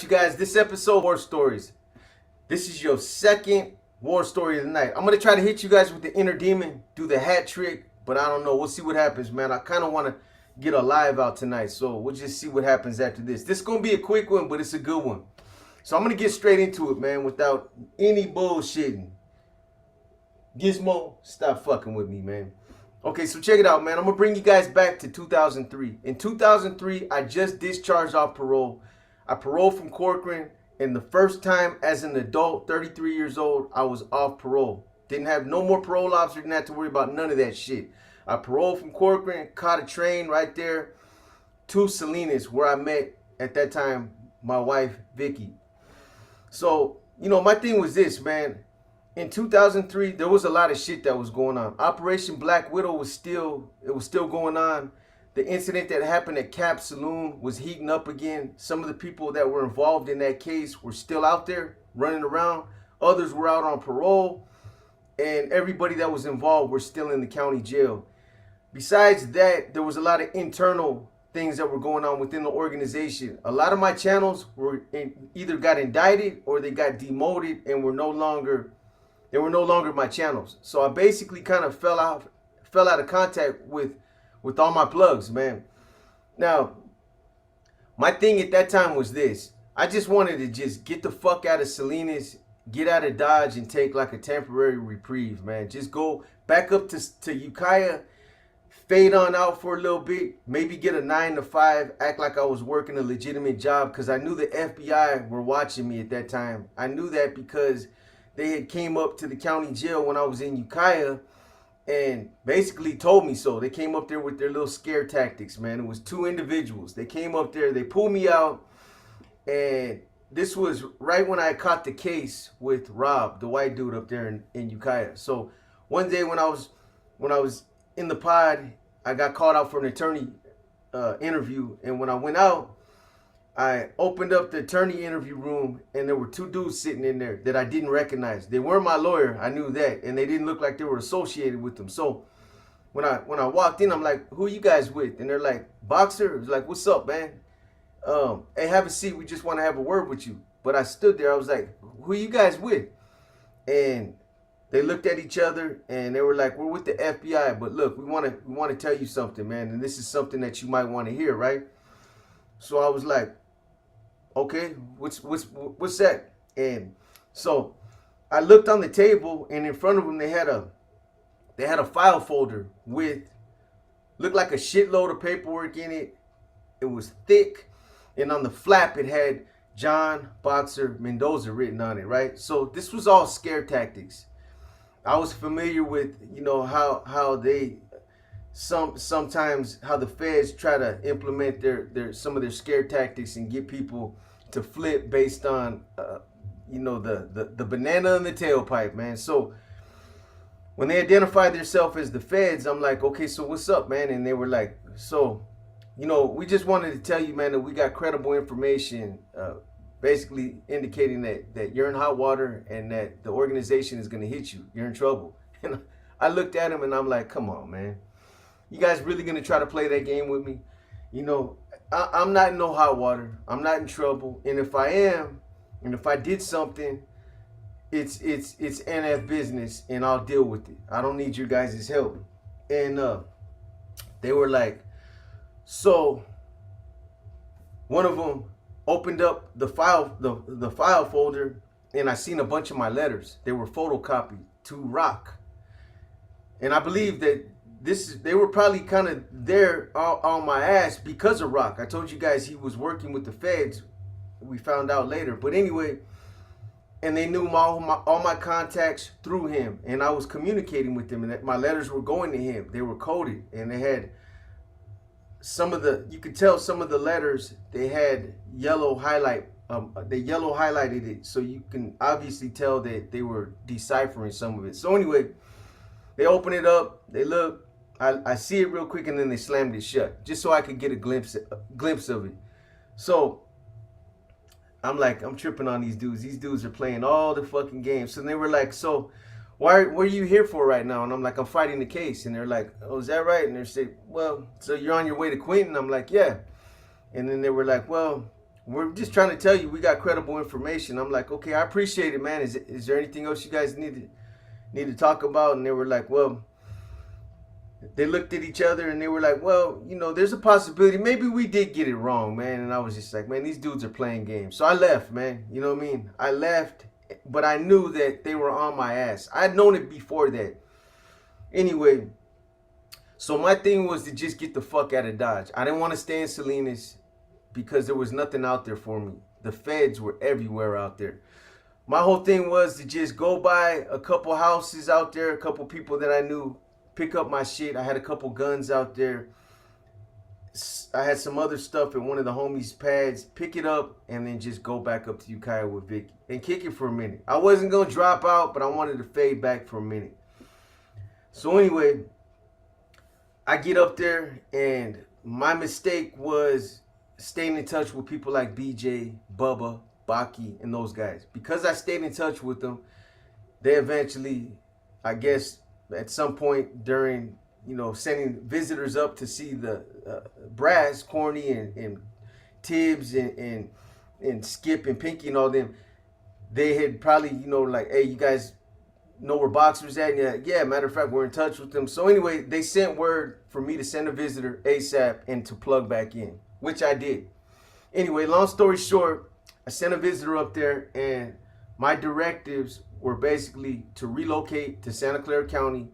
you guys, this episode, War Stories. This is your second war story of the night. I'm going to try to hit you guys with the inner demon, do the hat trick, but I don't know. We'll see what happens, man. I kind of want to get a live out tonight, so we'll just see what happens after this. This is going to be a quick one, but it's a good one. So I'm going to get straight into it, man, without any bullshitting. Gizmo, stop fucking with me, man. Okay, so check it out, man. I'm going to bring you guys back to 2003. In 2003, I just discharged off parole. I paroled from Corcoran, and the first time as an adult, 33 years old, I was off parole. Didn't have no more parole officer, didn't have to worry about none of that shit. I paroled from Corcoran, caught a train right there to Salinas, where I met, at that time, my wife, Vicky. So, you know, my thing was this, man. In 2003, there was a lot of shit that was going on. Operation Black Widow was still going on. The incident that happened at Cap Saloon was heating up again. Some of the people that were involved in that case were still out there running around. Others were out on parole. And everybody that was involved were still in the county jail. Besides that, there was a lot of internal things that were going on within the organization. A lot of my channels were either got indicted or they got demoted and were no longer my channels. So I basically kind of fell out of contact with all my plugs, man. Now, my thing at that time was this. I just wanted to just get the fuck out of Salinas, get out of Dodge, and take like a temporary reprieve, man. Just go back up to Ukiah, fade on out for a little bit, maybe get a 9 to 5, act like I was working a legitimate job, because I knew the FBI were watching me at that time. I knew that because they had came up to the county jail when I was in Ukiah and basically told me so. They came up there with their little scare tactics, man. It was two individuals. They came up there, they pulled me out, and this was right when I caught the case with Rob, the white dude up there in Ukiah. So one day when I was in the pod, I got called out for an attorney interview, and when I went out, I opened up the attorney interview room, and there were two dudes sitting in there that I didn't recognize. They weren't my lawyer, I knew that, and they didn't look like they were associated with them. So when I walked in, I'm like, "Who are you guys with?" And they're like, "Boxer." I was like, "What's up, man? Hey, have a seat. We just want to have a word with you." But I stood there. I was like, "Who are you guys with?" And they looked at each other, and they were like, "We're with the FBI, but look, we want to tell you something, man, and this is something that you might want to hear, right?" So I was like, "Okay, what's that?" And so I looked on the table, and in front of them they had a file folder with, looked like a shitload of paperwork in it. It was thick, and on the flap it had John Boxer Mendoza written on it, right? So this was all scare tactics. I was familiar with, you know, how they sometimes how the feds try to implement their some of their scare tactics and get people to flip based on you know, the banana in the tailpipe, man. So when they identified themselves as the feds, I'm like, "Okay, so what's up, man?" And they were like, "So, you know, we just wanted to tell you, man, that we got credible information, basically indicating that you're in hot water and that the organization is going to hit you. You're in trouble." And I looked at him and I'm like, "Come on, man. You guys really going to try to play that game with me? You know, I'm not in no hot water. I'm not in trouble. And if I am, and if I did something, it's NF business, and I'll deal with it. I don't need your guys' help." And they were like, so one of them opened up the file folder, and I seen a bunch of my letters. They were photocopied to Rock. And I believe that they were probably kind of there on my ass because of Rock. I told you guys he was working with the feds. We found out later. But anyway, and they knew all my contacts through him, and I was communicating with them, and that my letters were going to him. They were coded, and they had you could tell some of the letters, they had yellow highlight. They yellow highlighted it, so you can obviously tell that they were deciphering some of it. So anyway, they open it up, they look, I see it real quick, and then they slammed it shut, just so I could get a glimpse of it. So I'm like, I'm tripping on these dudes. These dudes are playing all the fucking games. So they were like, "So what are you here for right now?" And I'm like, "I'm fighting the case." And they're like, "Oh, is that right?" And they say, "Well, so you're on your way to Quentin?" I'm like, "Yeah." And then they were like, "Well, we're just trying to tell you we got credible information. I'm like, okay, I appreciate it, man. Is there anything else you guys need to talk about? And they were like, well, they looked at each other and they were like, well, you know, there's a possibility. Maybe we did get it wrong, man. And I was just like, man, these dudes are playing games. So I left, man. You know what I mean? I left, but I knew that they were on my ass. I'd known it before that. Anyway, so my thing was to just get the fuck out of Dodge. I didn't want to stay in Salinas because there was nothing out there for me. The feds were everywhere out there. My whole thing was to just go by a couple houses out there, a couple people that I knew, pick up my shit. I had a couple guns out there. I had some other stuff at one of the homies' pads. Pick it up and then just go back up to Ukiah with Vicky and kick it for a minute. I wasn't going to drop out, but I wanted to fade back for a minute. So anyway, I get up there and my mistake was staying in touch with people like BJ, Bubba, Baki, and those guys. Because I stayed in touch with them, they eventually, I guess, at some point during, you know, sending visitors up to see the Brass, Corny, and Tibbs, and Skip, and Pinky, and all them, they had probably, you know, like, hey, you guys know where Boxer's at? And yeah, matter of fact, we're in touch with them. So anyway, they sent word for me to send a visitor ASAP and to plug back in, which I did. Anyway, long story short, I sent a visitor up there, and my directives were basically to relocate to Santa Clara County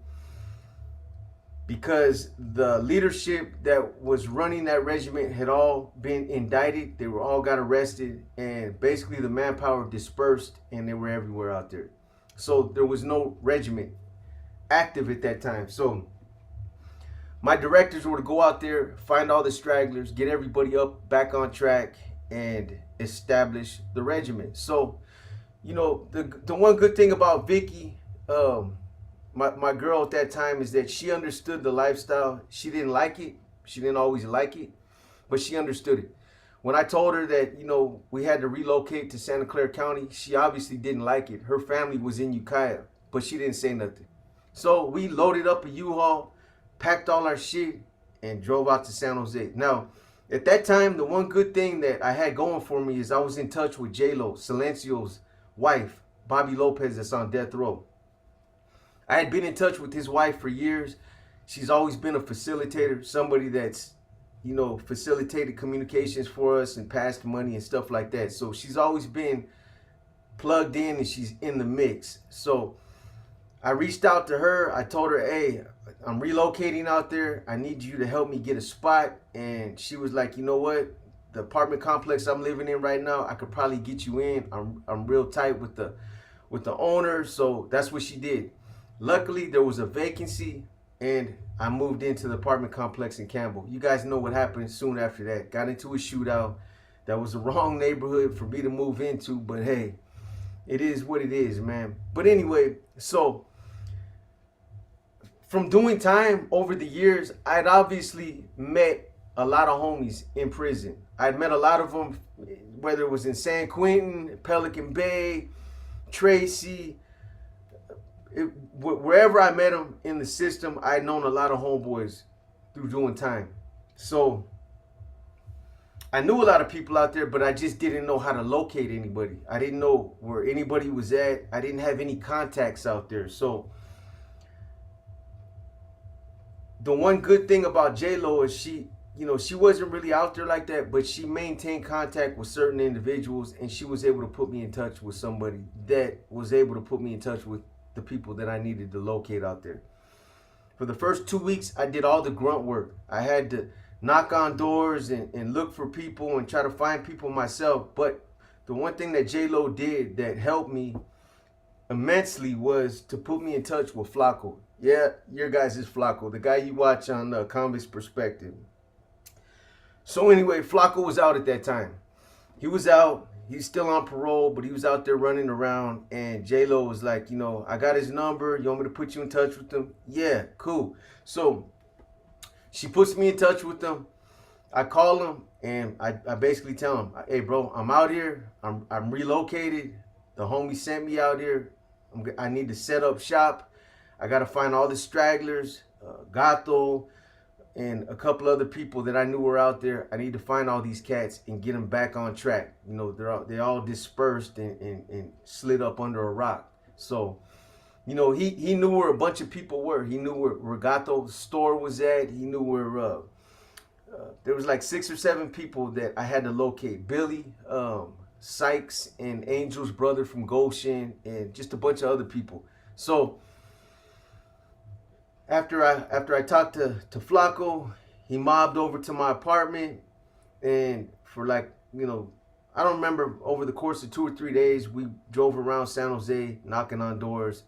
because the leadership that was running that regiment had all been indicted. They were all got arrested, and basically the manpower dispersed, and they were everywhere out there. So there was no regiment active at that time. So my directives were to go out there, find all the stragglers, get everybody up back on track, and establish the regiment. So, you know, the one good thing about Vicky, my girl at that time, is that she understood the lifestyle. She didn't like it. She didn't always like it, but she understood it. When I told her that, you know, we had to relocate to Santa Clara County, she obviously didn't like it. Her family was in Ukiah, but she didn't say nothing. So we loaded up a U-Haul, packed all our shit, and drove out to San Jose. Now, at that time, the one good thing that I had going for me is I was in touch with J-Lo, Silencio's wife, Bobby Lopez, that's on death row. I had been in touch with his wife for years. She's always been a facilitator, somebody that's, you know, facilitated communications for us and passed money and stuff like that. So she's always been plugged in and she's in the mix. So I reached out to her. I told her, hey, I'm relocating out there. I need you to help me get a spot. And she was like, you know what? The apartment complex I'm living in right now, I could probably get you in. I'm real tight with the owner. So that's what she did. Luckily, there was a vacancy, and I moved into the apartment complex in Campbell. You guys know what happened soon after that. Got into a shootout. That was the wrong neighborhood for me to move into, but hey, it is what it is, man. But anyway, so from doing time over the years, I'd obviously met a lot of homies in prison. I'd met a lot of them, whether it was in San Quentin, Pelican Bay, Tracy, wherever I met them in the system, I'd known a lot of homeboys through doing time. So I knew a lot of people out there, but I just didn't know how to locate anybody. I didn't know where anybody was at. I didn't have any contacts out there. So the one good thing about J-Lo is she, you know, she wasn't really out there like that, but she maintained contact with certain individuals, and she was able to put me in touch with somebody that was able to put me in touch with the people that I needed to locate out there. For the first 2 weeks, I did all the grunt work. I had to knock on doors and look for people and try to find people myself. But the one thing that J-Lo did that helped me immensely was to put me in touch with Flacco. Yeah, your guys is Flacco, the guy you watch on Convict's Perspective. So anyway, Flacco was out at that time. He was out. He's still on parole, but he was out there running around. And J-Lo was like, you know, I got his number. You want me to put you in touch with him? Yeah, cool. So she puts me in touch with him. I call him, and I basically tell him, hey, bro, I'm out here. I'm relocated. The homie sent me out here. I need to set up shop. I got to find all the stragglers, Gato, and a couple other people that I knew were out there. I need to find all these cats and get them back on track. You know, they all dispersed and slid up under a rock. So, you know, he knew where a bunch of people were. He knew where Regato's store was at. He knew where there was like 6 or 7 people that I had to locate. Billy, Sykes, and Angel's brother from Goshen, and just a bunch of other people. So after I talked to Flacco, he mobbed over to my apartment, and for like, you know, I don't remember, over the course of 2 or 3 days, we drove around San Jose knocking on doors,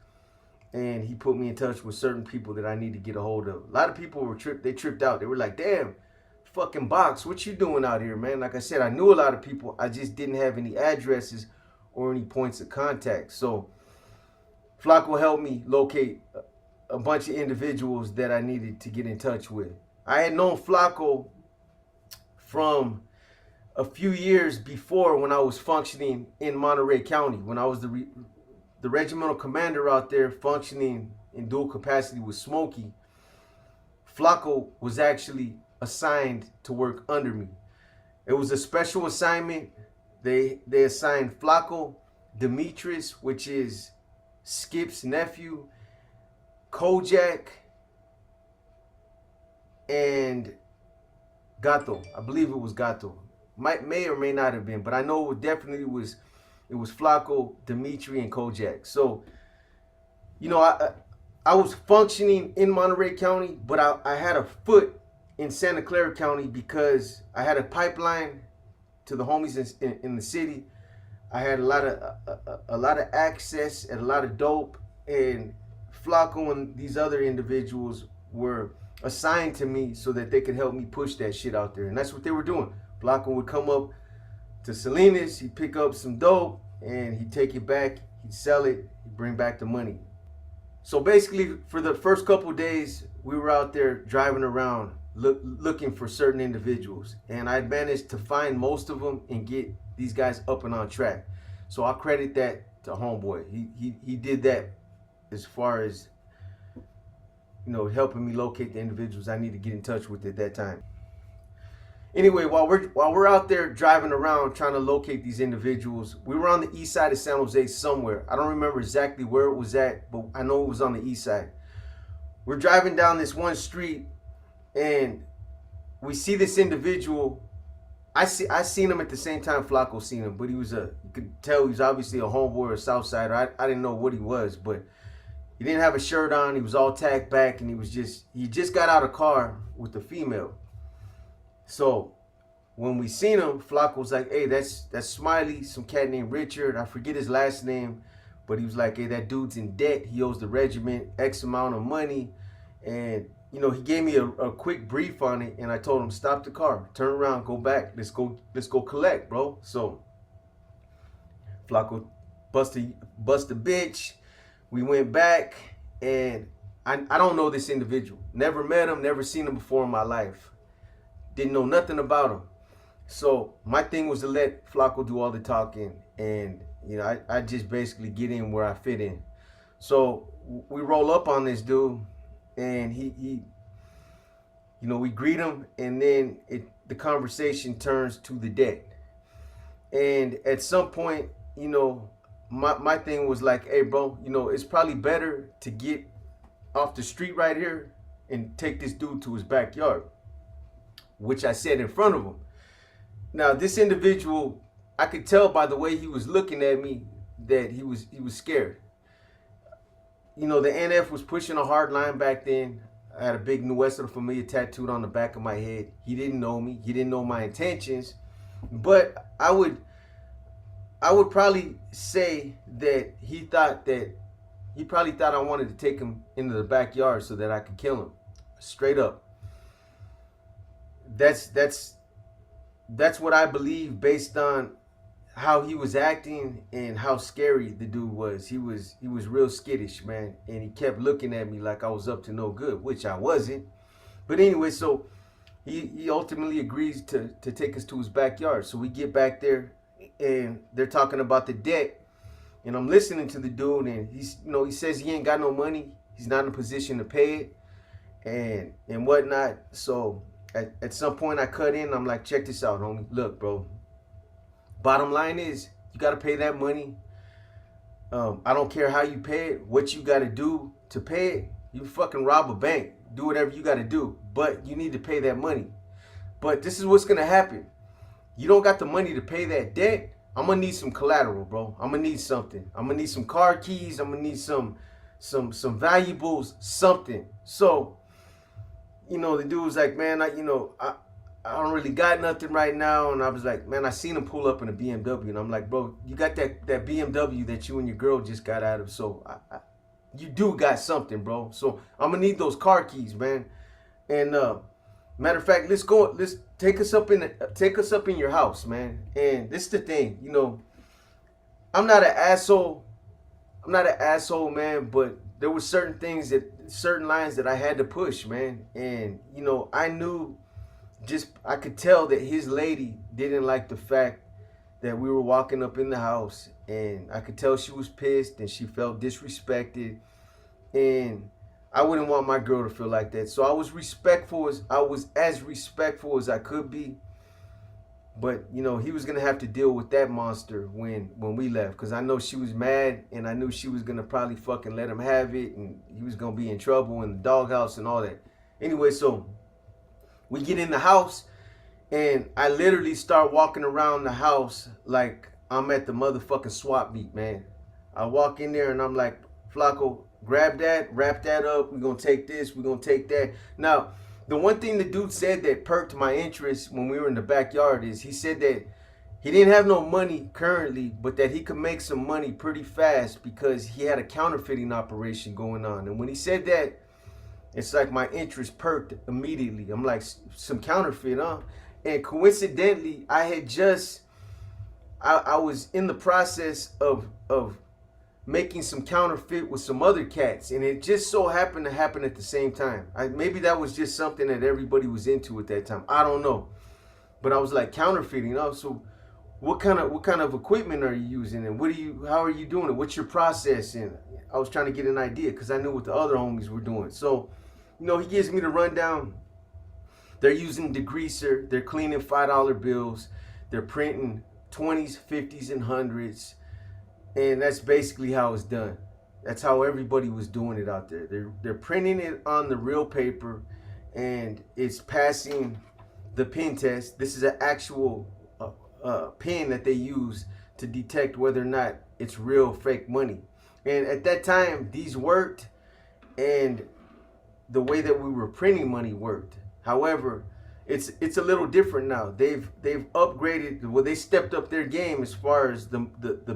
and he put me in touch with certain people that I need to get a hold of. A lot of people were tripped out. They were like, damn, fucking Box, what you doing out here, man? Like I said, I knew a lot of people. I just didn't have any addresses or any points of contact. So Flacco helped me locate a bunch of individuals that I needed to get in touch with. I had known Flacco from a few years before, when I was functioning in Monterey County, when I was the regimental commander out there functioning in dual capacity with Smokey. Flacco was actually assigned to work under me. It was a special assignment. They assigned Flacco, Demetrius, which is Skip's nephew, Kojak, and Gato. I believe it was Gato. May or may not have been, but I know it definitely was. It was Flacco, Dimitri, and Kojak. So, you know, I was functioning in Monterey County, but I had a foot in Santa Clara County because I had a pipeline to the homies in the city. I had a lot of access and a lot of dope, and Flacco and these other individuals were assigned to me so that they could help me push that shit out there, and that's what they were doing. Flacco would come up to Salinas, he'd pick up some dope, and he'd take it back, he'd sell it, he'd bring back the money. So basically, for the first couple of days, we were out there driving around looking for certain individuals, and I managed to find most of them and get these guys up and on track. So I credit that to Homeboy. He did that as far as, you know, helping me locate the individuals I need to get in touch with at that time. Anyway, while we're out there driving around trying to locate these individuals, we were on the east side of San Jose somewhere. I don't remember exactly where it was at, but I know it was on the east side. We're driving down this one street, and we see this individual. I seen him at the same time Flacco seen him, but you could tell he was obviously a homeboy or a Southsider. I didn't know what he was, but he didn't have a shirt on. He was all tacked back, and he just got out of car with the female. So when we seen him, Flacco was like, hey, that's Smiley, some cat named Richard. I forget his last name, but he was like, hey, that dude's in debt. He owes the regiment X amount of money. And, you know, he gave me a quick brief on it, and I told him, stop the car, turn around, go back. Let's go collect, bro. So Flacco bust a bitch. We went back, and I don't know this individual. Never met him, never seen him before in my life. Didn't know nothing about him. So my thing was to let Flacco do all the talking, and, you know, I just basically get in where I fit in. So we roll up on this dude, and he you know, we greet him, and then the conversation turns to the debt. And at some point, you know, my thing was like, hey, bro, you know, it's probably better to get off the street right here and take this dude to his backyard, which I said in front of him. Now, this individual, I could tell by the way he was looking at me that he was scared. You know, the NF was pushing a hard line back then. I had a big Nuestra Familia tattooed on the back of my head. He didn't know me. He didn't know my intentions. But I would probably say that he probably thought I wanted to take him into the backyard so that I could kill him. Straight up. That's what I believe based on how he was acting and how scary the dude was. He was real skittish, man, and he kept looking at me like I was up to no good, which I wasn't. But anyway, so he ultimately agrees to take us to his backyard. So we get back there, and they're talking about the debt, and I'm listening to the dude, and he says he ain't got no money. He's not in a position to pay it. and whatnot. So at some point I cut in. I'm like, check this out, homie. Look, bro. Bottom line is you gotta pay that money. I don't care how you pay it, what you gotta do to pay it. You fucking rob a bank, do whatever you gotta do, but you need to pay that money. But this is what's gonna happen. You don't got the money to pay that debt. I'm gonna need some collateral, bro. I'm gonna need something. I'm gonna need some car keys. I'm gonna need some valuables, something. So, you know, the dude was like, man, I don't really got nothing right now. And I was like, man, I seen him pull up in a BMW. And I'm like, bro, you got that BMW that you and your girl just got out of. So you do got something, bro. So I'm gonna need those car keys, man. And matter of fact, let's take us up in your house, man. And this is the thing, you know, I'm not an asshole, man, but there were certain lines that I had to push, man. And you know, I could tell that his lady didn't like the fact that we were walking up in the house, and I could tell she was pissed and she felt disrespected, and I wouldn't want my girl to feel like that. So I was as respectful as I could be. But you know, he was gonna have to deal with that monster when we left, because I know she was mad, and I knew she was gonna probably fucking let him have it, and he was gonna be in trouble in the doghouse and all that. Anyway, so we get in the house, and I literally start walking around the house like I'm at the motherfucking swap meet, man. I walk in there and I'm like, Flacco, grab that, wrap that up. We're gonna take this, we're gonna take that. Now, the one thing the dude said that perked my interest when we were in the backyard is he said that he didn't have no money currently, but that he could make some money pretty fast because he had a counterfeiting operation going on. And when he said that, it's like my interest perked immediately. I'm like, some counterfeit, huh? And coincidentally, I was in the process of making some counterfeit with some other cats, and it just so happened to happen at the same time. Maybe that was just something that everybody was into at that time. I don't know, but I was like, counterfeiting. So what kind of equipment are you using, and how are you doing it? What's your process? And I was trying to get an idea because I knew what the other homies were doing. So, you know, he gives me the rundown. They're using degreaser. They're cleaning $5 bills. They're printing 20s, 50s, and 100s. And that's basically how it's done. That's how everybody was doing it out there. They're printing it on the real paper, and it's passing the pen test. This is an actual pen that they use to detect whether or not it's real fake money. And at that time, these worked, and the way that we were printing money worked. However, it's a little different now. They've upgraded. Well, they stepped up their game as far as the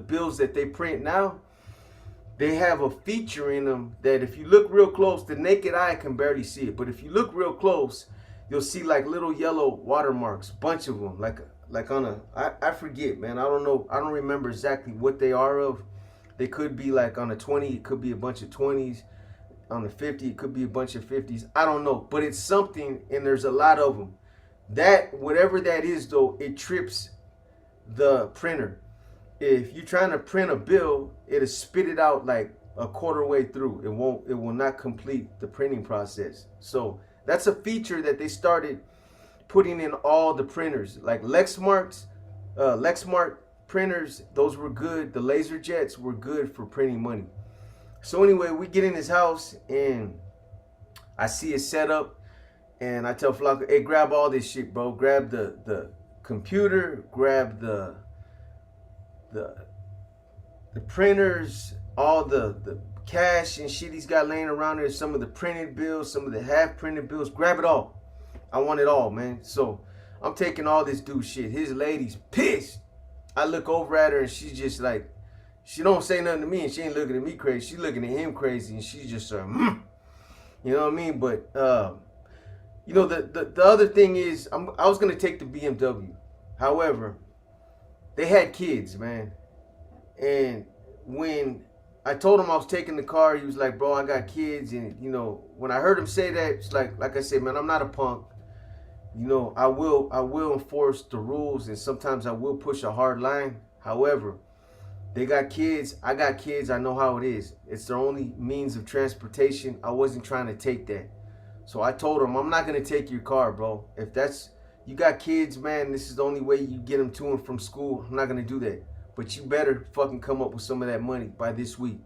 bills that they print now. They have a feature in them that if you look real close, the naked eye can barely see it. But if you look real close, you'll see like little yellow watermarks, bunch of them, like on I forget, man. I don't know. I don't remember exactly what they are of. They could be like on a 20, it could be a bunch of 20s. On the 50, it could be a bunch of 50s. I don't know, but it's something, and there's a lot of them. That, whatever that is though, it trips the printer. If you're trying to print a bill, it'll spit it out like a quarter way through. It will not complete the printing process. So that's a feature that they started putting in all the printers. Like Lexmark printers, those were good. The laser jets were good for printing money. So anyway, we get in his house, and I see his setup, and I tell Flacco, hey, grab all this shit, bro. Grab the computer, grab the printers, all the cash and shit he's got laying around there, some of the printed bills, some of the half printed bills. Grab it all. I want it all, man. So I'm taking all this dude shit. His lady's pissed. I look over at her, and she's just like, she don't say nothing to me, and she ain't looking at me crazy. She's looking at him crazy, and she's just you know what I mean? But you know, the other thing is, I was gonna take the BMW. However, they had kids, man. And when I told him I was taking the car, he was like, bro, I got kids. And you know, when I heard him say that, it's like I said, man, I'm not a punk. You know, I will enforce the rules, and sometimes I will push a hard line. However, they got kids. I got kids. I know how it is. It's their only means of transportation. I wasn't trying to take that. So I told him, I'm not gonna take your car, bro. If that's, you got kids, man, this is the only way you get them to and from school. I'm not gonna do that. But you better fucking come up with some of that money by this week.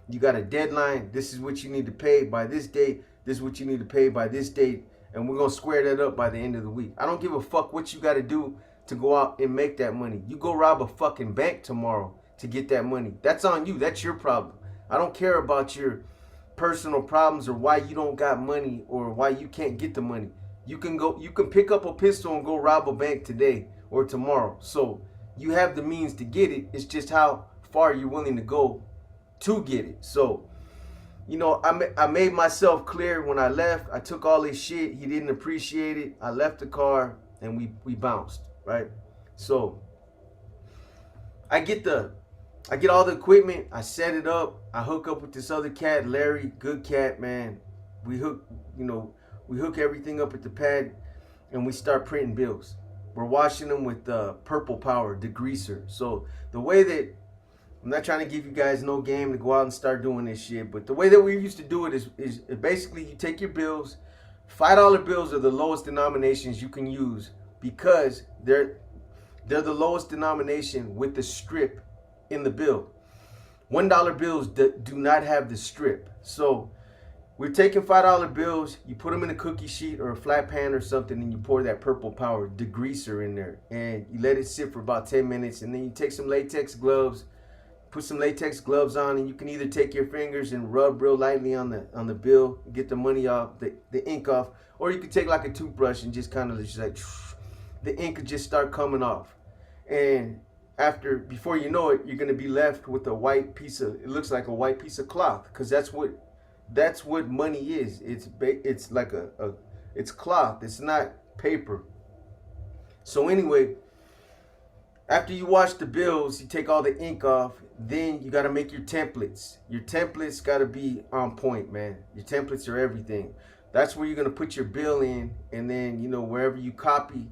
You got a deadline. This is what you need to pay by this date. This is what you need to pay by this date. And we're going to square that up by the end of the week. I don't give a fuck what you got to do to go out and make that money. You go rob a fucking bank tomorrow to get that money. That's on you. That's your problem. I don't care about your personal problems or why you don't got money or why you can't get the money. You can pick up a pistol and go rob a bank today or tomorrow. So you have the means to get it. It's just how far you're willing to go to get it. So, you know, I made myself clear when I left. I took all his shit. He didn't appreciate it. I left the car and we bounced, right? So I get all the equipment. I set it up. I hook up with this other cat, Larry, good cat, man. We hook everything up at the pad and we start printing bills. We're washing them with Purple Power degreaser. So the way that, I'm not trying to give you guys no game to go out and start doing this shit, but the way that we used to do it is basically you take your bills. $5 bills are the lowest denominations you can use because they're the lowest denomination with the strip in the bill. $1 bills do not have the strip. So we're taking $5 bills, you put them in a cookie sheet or a flat pan or something, and you pour that Purple Power degreaser in there, and you let it sit for about 10 minutes, and then you take some latex gloves, put some latex gloves on, and you can either take your fingers and rub real lightly on the bill, get the money off, the ink off, or you could take like a toothbrush and just kind of just like, the ink could just start coming off. And before you know it, you're gonna be left with a white piece of, it looks like a white piece of cloth, because that's what money is. It's like it's cloth. It's not paper. So anyway, after you wash the bills, you take all the ink off, then you got to make your templates. Your templates got to be on point, man. Your templates are everything. That's where you're going to put your bill in, and then, you know, wherever you copy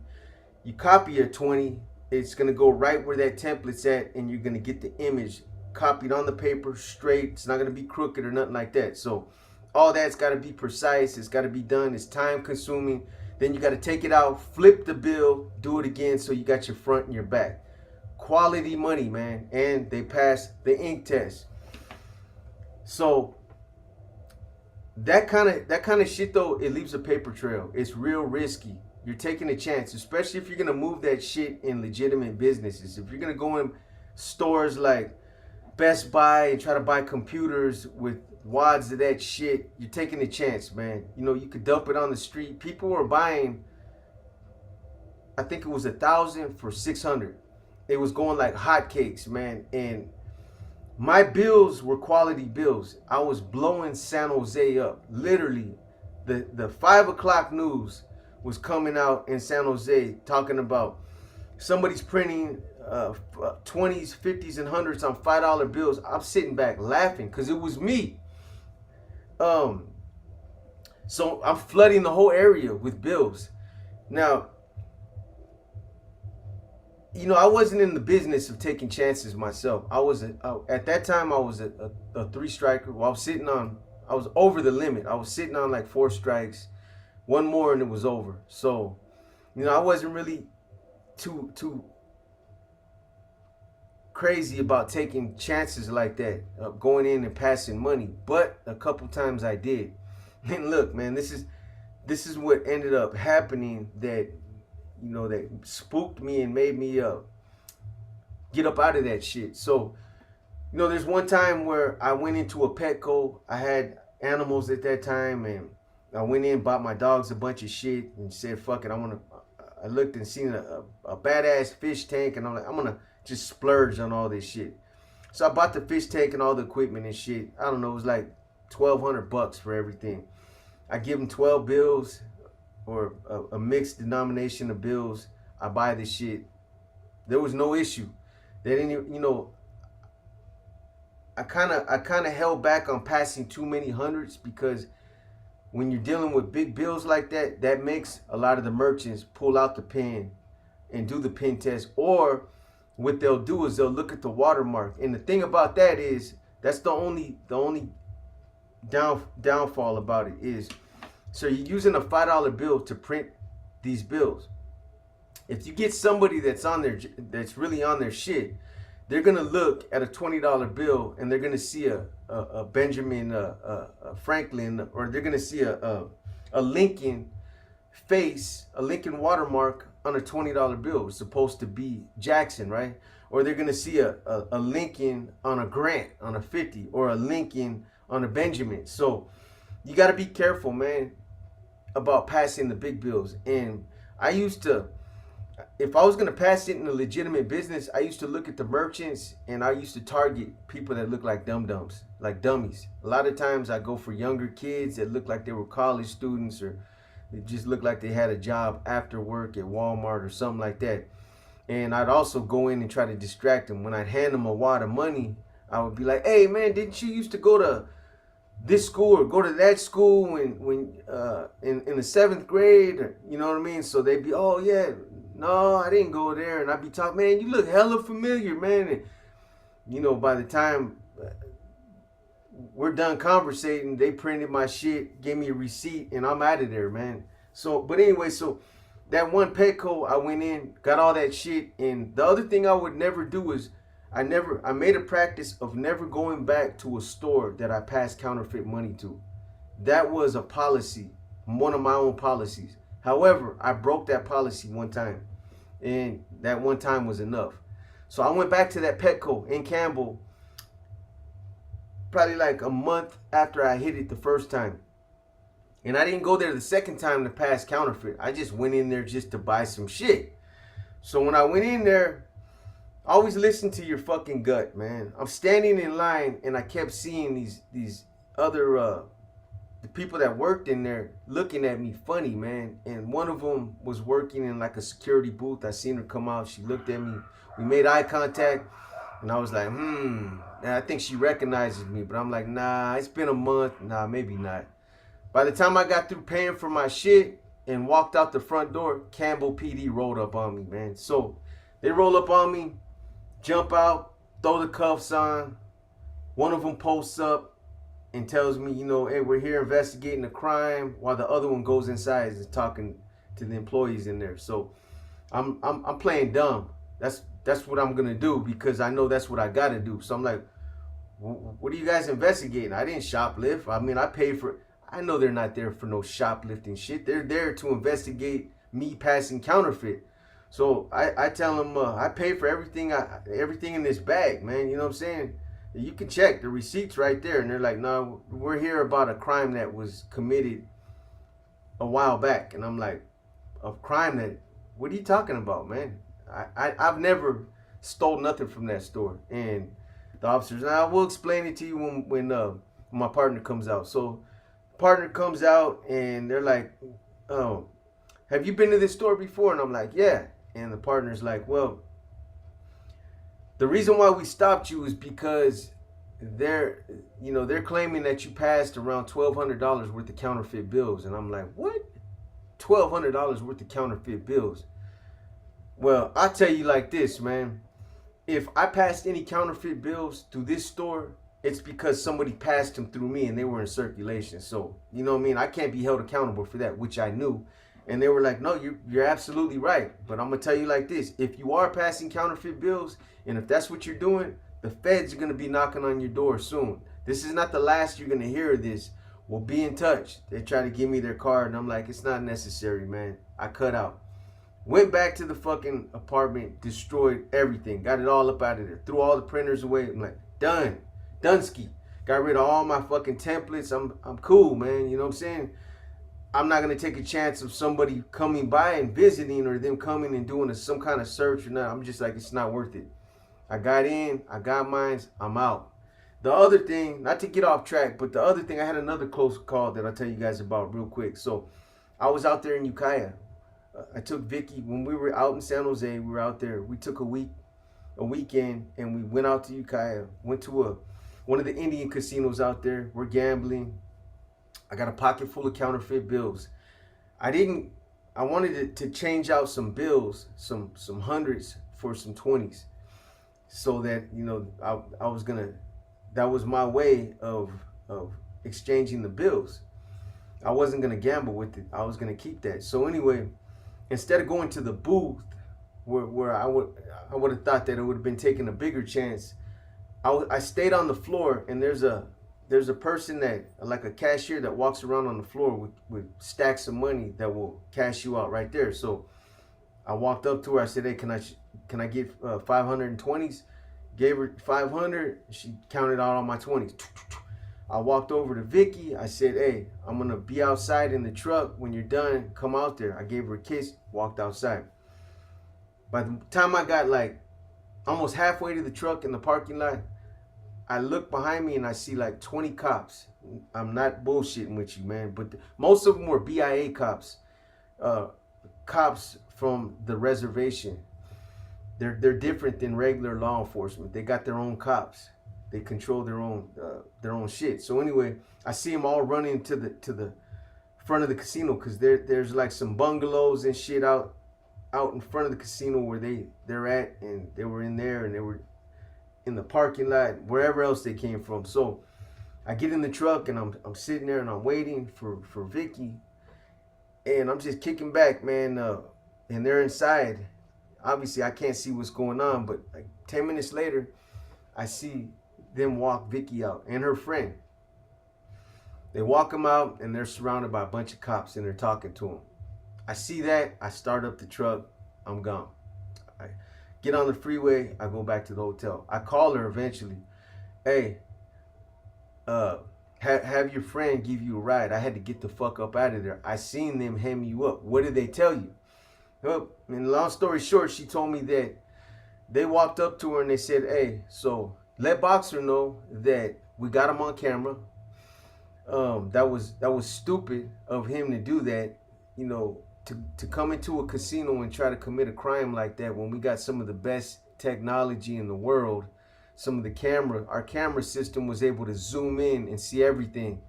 your 20, it's going to go right where that template's at, and you're going to get the image copied on the paper straight. It's not going to be crooked or nothing like that. So all that's got to be precise. It's got to be done. It's time consuming. Then you got to take it out, flip the bill, do it again, so you got your front and your back. Quality money, man, and they pass the ink test. So that kind of shit though, it leaves a paper trail. It's real risky. You're taking a chance, especially if you're gonna move that shit in legitimate businesses. If you're gonna go in stores like Best Buy and try to buy computers with wads of that shit, you're taking a chance, man. You know, you could dump it on the street. People were buying, I think it was 1,000 for 600. It was going like hotcakes, man. And my bills were quality bills. I was blowing San Jose up. Literally, the 5 o'clock news was coming out in San Jose talking about somebody's printing 20s, 50s, and 100s on $5 bills. I'm sitting back laughing because it was me. So I'm flooding the whole area with bills. Now, you know, I wasn't in the business of taking chances myself. At that time, I was a 3 striker. Well, I was over the limit. I was sitting on like 4 strikes, one more and it was over. So, you know, I wasn't really too crazy about taking chances like that, going in and passing money. But a couple times I did. And look, man, this is what ended up happening that, you know, that spooked me and made me get up out of that shit. So, you know, there's one time where I went into a Petco. I had animals at that time, and I went in, bought my dogs a bunch of shit, and said, "Fuck it, I looked and seen a badass fish tank, and I'm like, I'm gonna just splurge on all this shit." So I bought the fish tank and all the equipment and shit. I don't know, it was like $1,200 for everything. I give them 12 bills. Or a mixed denomination of bills. I buy this shit. There was no issue. They didn't, you know. I kind of held back on passing too many hundreds because when you're dealing with big bills like that, that makes a lot of the merchants pull out the pen and do the pen test. Or what they'll do is they'll look at the watermark. And the thing about that is that's the only downfall about it is So you're using a $5 bill to print these bills. If you get somebody that's really on their shit, they're gonna look at a $20 bill and they're gonna see a Benjamin Franklin, or they're gonna see a Lincoln face, a Lincoln watermark on a $20 bill. It's supposed to be Jackson, right? Or they're gonna see a Lincoln on a Grant on a 50, or a Lincoln on a Benjamin. So you got to be careful, man, about passing the big bills. And I used to, if I was going to pass it in a legitimate business, I used to look at the merchants and I used to target people that look like dum-dums, like dummies. A lot of times I go for younger kids that look like they were college students, or they just look like they had a job after work at Walmart or something like that. And I'd also go in and try to distract them. When I'd hand them a wad of money, I would be like, hey man, didn't you used to go to this school or go to that school when in the 7th grade, or, you know what I mean? So they'd be, oh yeah, no, I didn't go there. And I'd be talking, man, you look hella familiar, man. And you know, by the time we're done conversating, they printed my shit, gave me a receipt, and I'm out of there, man. So, but anyway, so that one Petco, I went in, got all that shit. And the other thing I would never do is I made a practice of never going back to a store that I passed counterfeit money to. That was a policy, one of my own policies. However, I broke that policy one time, and that one time was enough. So I went back to that Petco in Campbell probably like a month after I hit it the first time. And I didn't go there the second time to pass counterfeit. I just went in there just to buy some shit. So when I went in there, always listen to your fucking gut, man. I'm standing in line and I kept seeing these other the people that worked in there looking at me funny, man. And one of them was working in like a security booth. I seen her come out. She looked at me. We made eye contact, and I was like, And I think she recognizes me, but I'm like, nah, it's been a month. Nah, maybe not. By the time I got through paying for my shit and walked out the front door, Campbell PD rolled up on me, man. So they roll up on me, jump out, throw the cuffs on. One of them posts up and tells me, you know, hey, we're here investigating a crime, while the other one goes inside and is talking to the employees in there. So I'm playing dumb. That's what I'm gonna do, because I know that's what I gotta do. So I'm like, what are you guys investigating? I didn't shoplift. I mean, I paid for. I know they're not there for no shoplifting shit. They're there to investigate me passing counterfeit. So I tell them I pay for everything in this bag, man. You know what I'm saying? You can check the receipts right there. And they're like, no, we're here about a crime that was committed a while back. And I'm like, a crime that, what are you talking about, man? I've never stole nothing from that store. And the officers, now I will explain it to you when my partner comes out. So partner comes out and they're like, oh, have you been to this store before? And I'm like, yeah. And the partner's like, well, the reason why we stopped you is because they're claiming that you passed around $1,200 worth of counterfeit bills. And I'm like, what? $1,200 worth of counterfeit bills? Well, I'll tell you like this, man. If I passed any counterfeit bills through this store, it's because somebody passed them through me and they were in circulation. So, you know what I mean? I can't be held accountable for that, which I knew. And they were like, no, you're absolutely right. But I'm going to tell you like this. If you are passing counterfeit bills, and if that's what you're doing, the feds are going to be knocking on your door soon. This is not the last you're going to hear of this. We'll be in touch. They try to give me their card, and I'm like, it's not necessary, man. I cut out. Went back to the fucking apartment, destroyed everything. Got it all up out of there. Threw all the printers away. I'm like, done. Dunsky. Got rid of all my fucking templates. I'm cool, man. You know what I'm saying? I'm not going to take a chance of somebody coming by and visiting, or them coming and doing some kind of search or not. I'm just like, it's not worth it. I got in, I got mine, I'm out. The other thing, not to get off track, but the other thing, I had another close call that I'll tell you guys about real quick. So I was out there in Ukiah. I took Vicky, when we were out in San Jose, we were out there. We took a weekend, and we went out to Ukiah. Went to one of the Indian casinos out there. We're gambling. I got a pocket full of counterfeit bills. I wanted to change out some bills, some hundreds for some 20s. So that, you know, I was gonna, that was my way of exchanging the bills. I wasn't gonna gamble with it. I was gonna keep that. So anyway, instead of going to the booth where I would have thought that it would have been taking a bigger chance, I stayed on the floor, and there's a person that, like a cashier, that walks around on the floor with stacks of money that will cash you out right there. So I walked up to her. I said, hey, can I get 520s? Gave her 500. She counted out all my 20s. I walked over to Vicky. I said, hey, I'm gonna be outside in the truck. When you're done, come out there. I gave her a kiss, walked outside. By the time I got like almost halfway to the truck in the parking lot, I look behind me and I see like 20 cops. I'm not bullshitting with you, man, but most of them were BIA cops, cops from the reservation. They're different than regular law enforcement. They got their own cops. They control their own shit. So anyway, I see them all running to the front of the casino, because there's like some bungalows and shit out in front of the casino where they're at, and they were in there, and they were in the parking lot, wherever else they came from. So I get in the truck, and I'm sitting there, and I'm waiting for Vicky, and I'm just kicking back, man. And they're inside. Obviously, I can't see what's going on, but like 10 minutes later, I see them walk Vicky out and her friend. They walk them out, and they're surrounded by a bunch of cops, and they're talking to them. I see that. I start up the truck. I'm gone. I get on the freeway. I go back to the hotel. I call her eventually. Hey, have your friend give you a ride. I had to get the fuck up out of there. I seen them hem you up. What did they tell you? Well, and long story short, she told me that they walked up to her and they said, hey, so let Boxer know that we got him on camera. That was stupid of him to do that, you know, to come into a casino and try to commit a crime like that when we got some of the best technology in the world. Some of the our camera system was able to zoom in and see everything.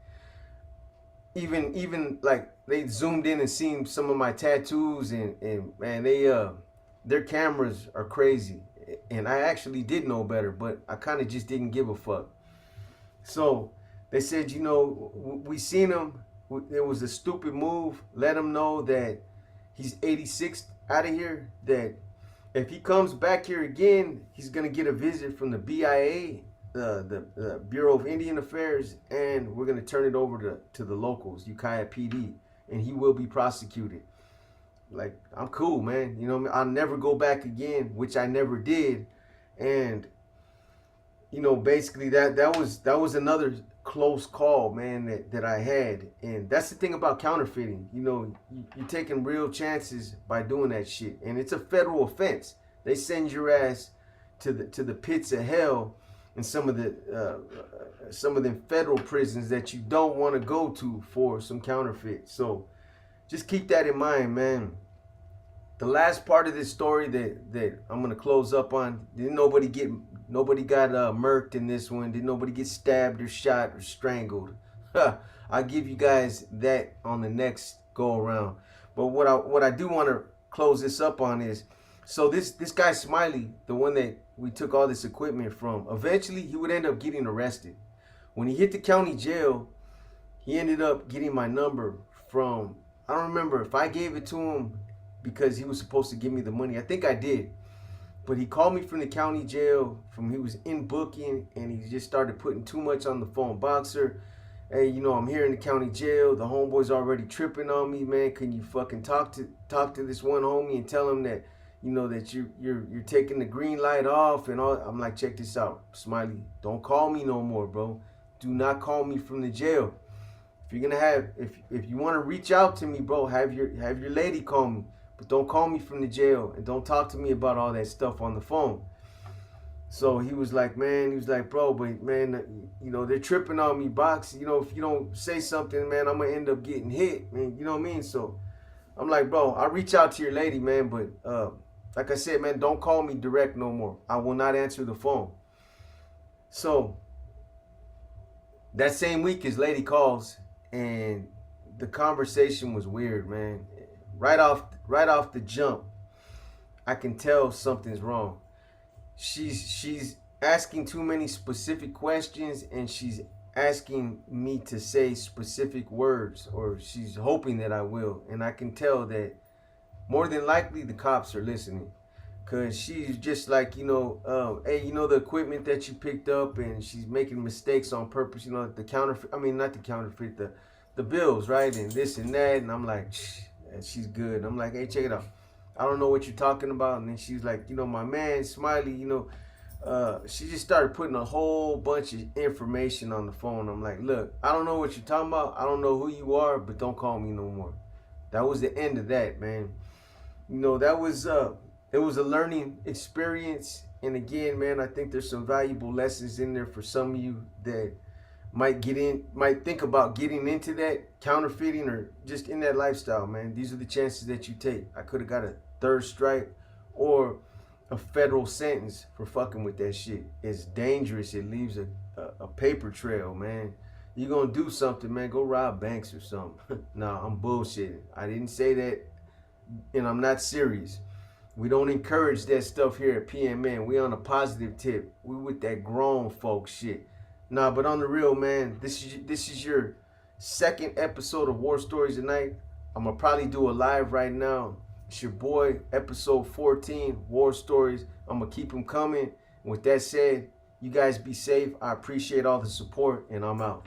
Even like they zoomed in and seen some of my tattoos, and man, their cameras are crazy. And I actually did know better, but I kind of just didn't give a fuck. So they said, you know, we seen him. It was a stupid move. Let him know that he's 86 out of here. That if he comes back here again, he's gonna get a visit from the BIA, the Bureau of Indian Affairs, and we're gonna turn it over to the locals, Ukiah PD, and he will be prosecuted. Like, I'm cool, man. You know, I'll never go back again, which I never did. And you know, basically that was another close call, man, that I had. And that's the thing about counterfeiting. You know, you're taking real chances by doing that shit, and it's a federal offense. They send your ass to the pits of hell in some of the federal prisons that you don't want to go to for some counterfeit. So just keep that in mind, man. The last part of this story that I'm gonna close up on, nobody got murked in this one. Did nobody get stabbed or shot or strangled? I'll give you guys that on the next go around. But what I do want to close this up on is, so this guy Smiley, the one that we took all this equipment from, eventually he would end up getting arrested. When he hit the county jail, he ended up getting my number from, I don't remember if I gave it to him because he was supposed to give me the money. I think I did. But he called me from the county jail, he was in booking, and he just started putting too much on the phone. Boxer, hey, you know, I'm here in the county jail. The homeboy's already tripping on me, man. Can you fucking talk to this one homie and tell him that, you know, that you're taking the green light off and all. I'm like, check this out, Smiley. Don't call me no more, bro. Do not call me from the jail. If you're gonna have, if you want to reach out to me, bro, have your lady call me. But don't call me from the jail, and don't talk to me about all that stuff on the phone. So he was like, bro, but man, you know, they're tripping on me, Box. You know, if you don't say something, man, I'm gonna end up getting hit, man. You know what I mean? So I'm like, bro, I'll reach out to your lady, man, but like I said, man, don't call me direct no more. I will not answer the phone. So that same week, his lady calls, and the conversation was weird, man. Right off the jump, I can tell something's wrong. She's asking too many specific questions, and she's asking me to say specific words, or she's hoping that I will. And I can tell that more than likely the cops are listening. Cause she's just like, hey, the equipment that you picked up, and she's making mistakes on purpose. The counterfeit. I mean, not the counterfeit, the bills, right, and this and that. And I'm like, and she's good. I'm like, hey, check it out. I don't know what you're talking about. And then she's like, my man Smiley, she just started putting a whole bunch of information on the phone. I'm like, look, I don't know what you're talking about. I don't know who you are, but don't call me no more. That was the end of that, man. That was it was a learning experience. And again, man, I think there's some valuable lessons in there for some of you that might think about getting into that counterfeiting or just in that lifestyle, man. These are the chances that you take. I could have got a 3rd strike or a federal sentence for fucking with that shit. It's dangerous. It leaves a paper trail, man. You gonna do something, man, go rob banks or something. Nah, I'm bullshitting. I didn't say that, and I'm not serious. We don't encourage that stuff here at PMN. We on a positive tip. We with that grown folk shit. Nah, but on the real, man, this is your 2nd episode of War Stories Tonight. I'm gonna probably do a live right now. It's your boy, episode 14, War Stories. I'm gonna keep them coming. And with that said, you guys be safe. I appreciate all the support, and I'm out.